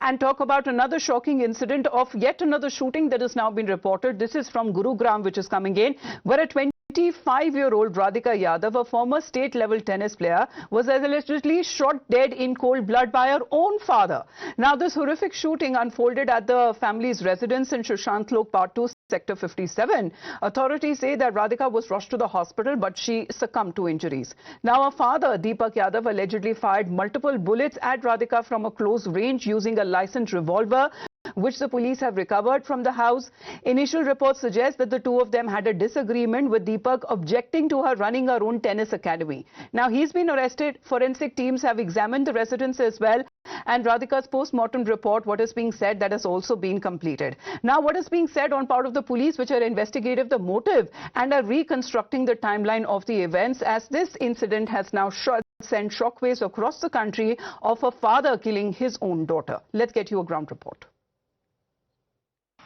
and talk about another shocking incident of yet another shooting that has now been reported. This is from Gurugram, which is coming in, where a 25-year-old Radhika Yadav, a former state-level tennis player, was allegedly shot dead in cold blood by her own father. Now, this horrific shooting unfolded at the family's residence in Sushant Lok Part 2, Sector 57. Authorities say that Radhika was rushed to the hospital, but she succumbed to injuries. Now, her father, Deepak Yadav, allegedly fired multiple bullets at Radhika from a close range using a licensed revolver, which the police have recovered from the house. Initial reports suggest that the two of them had a disagreement, with Deepak objecting to her running her own tennis academy. Now, he's been arrested. Forensic teams have examined the residence as well. And Radhika's post-mortem report, what is being said, that has also been completed. Now, what is being said on part of the police, which are investigating the motive and are reconstructing the timeline of the events, as this incident has now sent shockwaves across the country of a father killing his own daughter. Let's get you a ground report.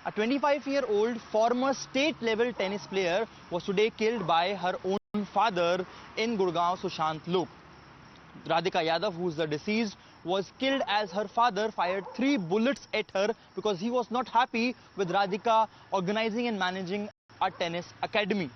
A 25-year-old former state-level tennis player was today killed by her own father in Gurugram, Sushant Lok. Radhika Yadav, who is the deceased, was killed as her father fired 3 bullets at her because he was not happy with Radhika organizing and managing a tennis academy.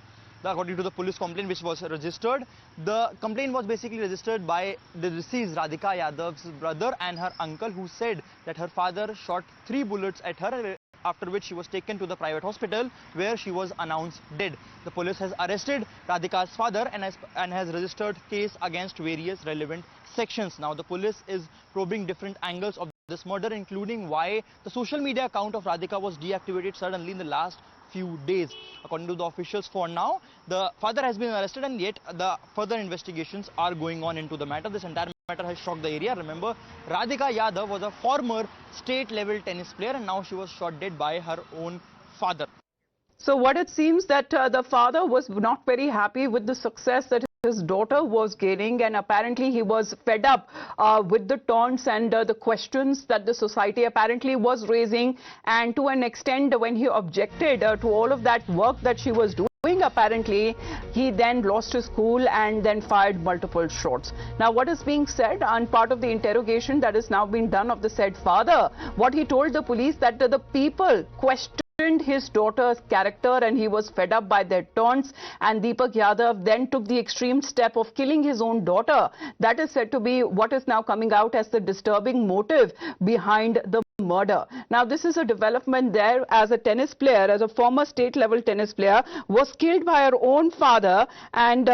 According to the police complaint which was registered, the complaint was basically registered by the deceased Radhika Yadav's brother and her uncle, who said that her father shot 3 bullets at her, after which she was taken to the private hospital where she was announced dead. The police has arrested Radhika's father and has registered case against various relevant sections. Now, the police is probing different angles of this murder, including why the social media account of Radhika was deactivated suddenly in the last few days. According to the officials, for now, the father has been arrested, and yet the further investigations are going on into the matter. This entire matter has shocked the area. Remember, Radhika Yadav was a former state-level tennis player, and now she was shot dead by her own father. So what it seems that the father was not very happy with the success that his daughter was gaining, and apparently he was fed up with the taunts and the questions that the society apparently was raising, and to an extent when he objected to all of that work that she was doing, apparently he then lost his cool and then fired multiple shots. Now, what is being said on part of the interrogation that is now being done of the said father, what he told the police, that the people questioned his daughter's character and he was fed up by their taunts, and Deepak Yadav then took the extreme step of killing his own daughter. That is said to be what is now coming out as the disturbing motive behind the murder. Now, this is a development there, as a tennis player, as a former state-level tennis player, was killed by her own father, and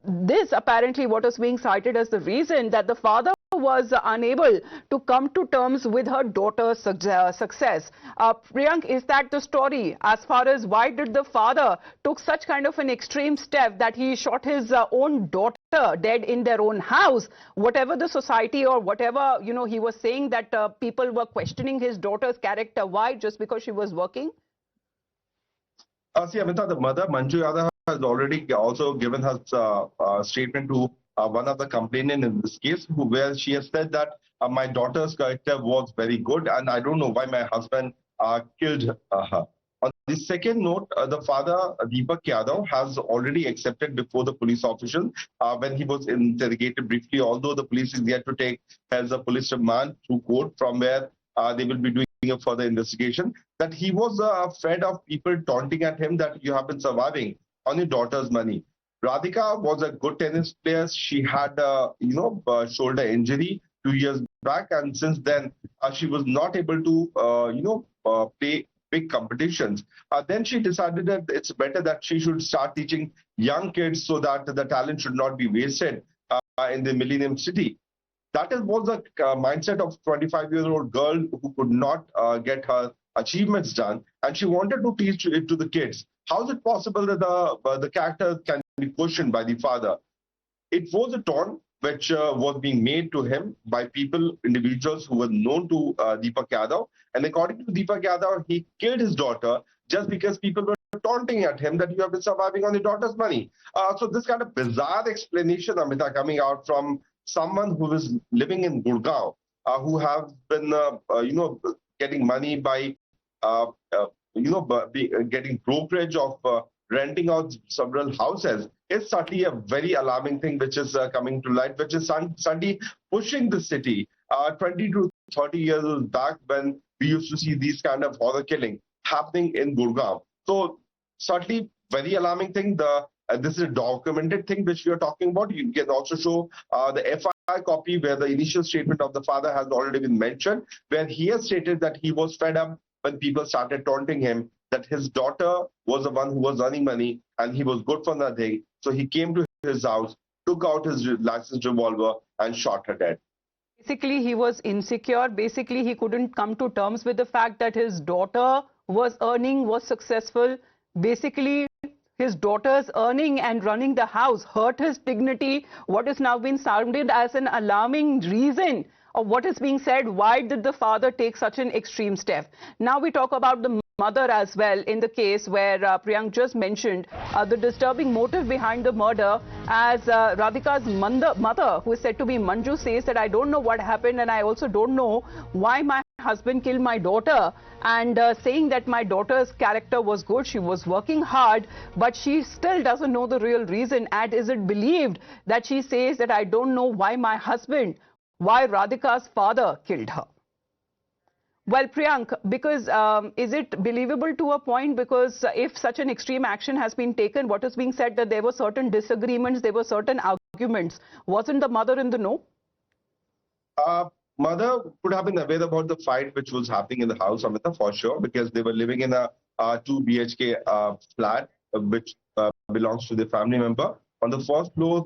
this apparently what is being cited as the reason that the father was unable to come to terms with her daughter's success. Priyank, is that the story as far as why did the father took such kind of an extreme step that he shot his own daughter dead in their own house? Whatever the society or whatever, he was saying that people were questioning his daughter's character. Why? Just because she was working? See, Amita, the mother, Manju Yadav, has already also given her statement to one of the complainants in this case, where she has said that my daughter's character was very good, and I don't know why my husband killed her. On the second note, the father, Deepak Yadav, has already accepted before the police official when he was interrogated briefly, although the police is yet to take as a police remand to court, from where they will be doing a further investigation, that he was fed of people taunting at him that you have been surviving on your daughter's money. Radhika was a good tennis player. She had a shoulder injury 2 years back, and since then she was not able to play big competitions. Then she decided that it's better that she should start teaching young kids so that the talent should not be wasted in the Millennium City. That was the mindset of 25-year-old girl who could not get her achievements done, and she wanted to teach it to the kids. How is it possible that the character can be questioned by the father? It was a taunt which was being made to him by individuals who were known to Deepak Yadav. And according to Deepak Yadav, he killed his daughter just because people were taunting at him that you have been surviving on your daughter's money. So this kind of bizarre explanation, Amita, coming out from someone who is living in Gurugram, who have been, getting money by, getting brokerage of renting out several houses, is certainly a very alarming thing which is coming to light, which is suddenly pushing the city. 20 to 30 years back when we used to see these kind of horror killing happening in Gurugram. So certainly very alarming thing. This is a documented thing which we are talking about. You can also show the FIR copy where the initial statement of the father has already been mentioned, where he has stated that he was fed up when people started taunting him, that his daughter was the one who was earning money and he was good for nothing. So he came to his house, took out his licensed revolver and shot her dead. Basically, he was insecure. Basically, he couldn't come to terms with the fact that his daughter was earning, was successful. Basically, his daughter's earning and running the house hurt his dignity. What is now being sounded as an alarming reason of what is being said. Why did the father take such an extreme step? Now we talk about the mother as well in the case where Priyank just mentioned the disturbing motive behind the murder, as Radhika's mother, who is said to be Manju, says that I don't know what happened and I also don't know why my husband killed my daughter, and saying that my daughter's character was good, she was working hard, but she still doesn't know the real reason. And is it believed that she says that I don't know why my husband, why Radhika's father killed her? Well, Priyank, because is it believable to a point? Because if such an extreme action has been taken, what is being said that there were certain disagreements, there were certain arguments. Wasn't the mother in the know? Mother could have been aware about the fight which was happening in the house, Amita, for sure, because they were living in a 2 BHK flat which belongs to the family member. On the first floor,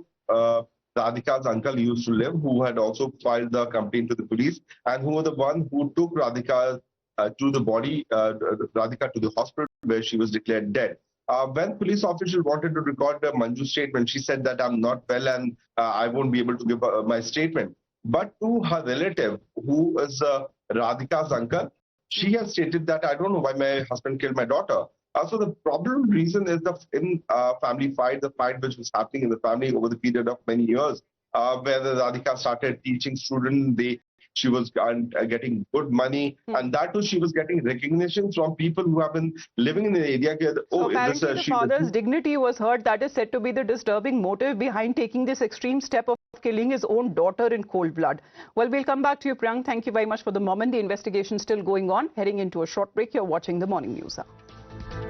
Radhika's uncle used to live, who had also filed the complaint to the police, and who was the one who took Radhika to the body, Radhika to the hospital where she was declared dead. When police officials wanted to record Manju's statement, she said that I'm not well and I won't be able to give my statement. But to her relative, who is Radhika's uncle, she has stated that I don't know why my husband killed my daughter. So the problem reason is the family fight, the fight which was happening in the family over the period of many years, where the Radhika started teaching students. She was getting good money, and that too she was getting recognition from people who have been living in the area. So apparently the father's dignity was hurt. That is said to be the disturbing motive behind taking this extreme step of killing his own daughter in cold blood. Well, we'll come back to you, Priyank. Thank you very much for the moment. The investigation still going on. Heading into a short break, you're watching the Morning News Hour.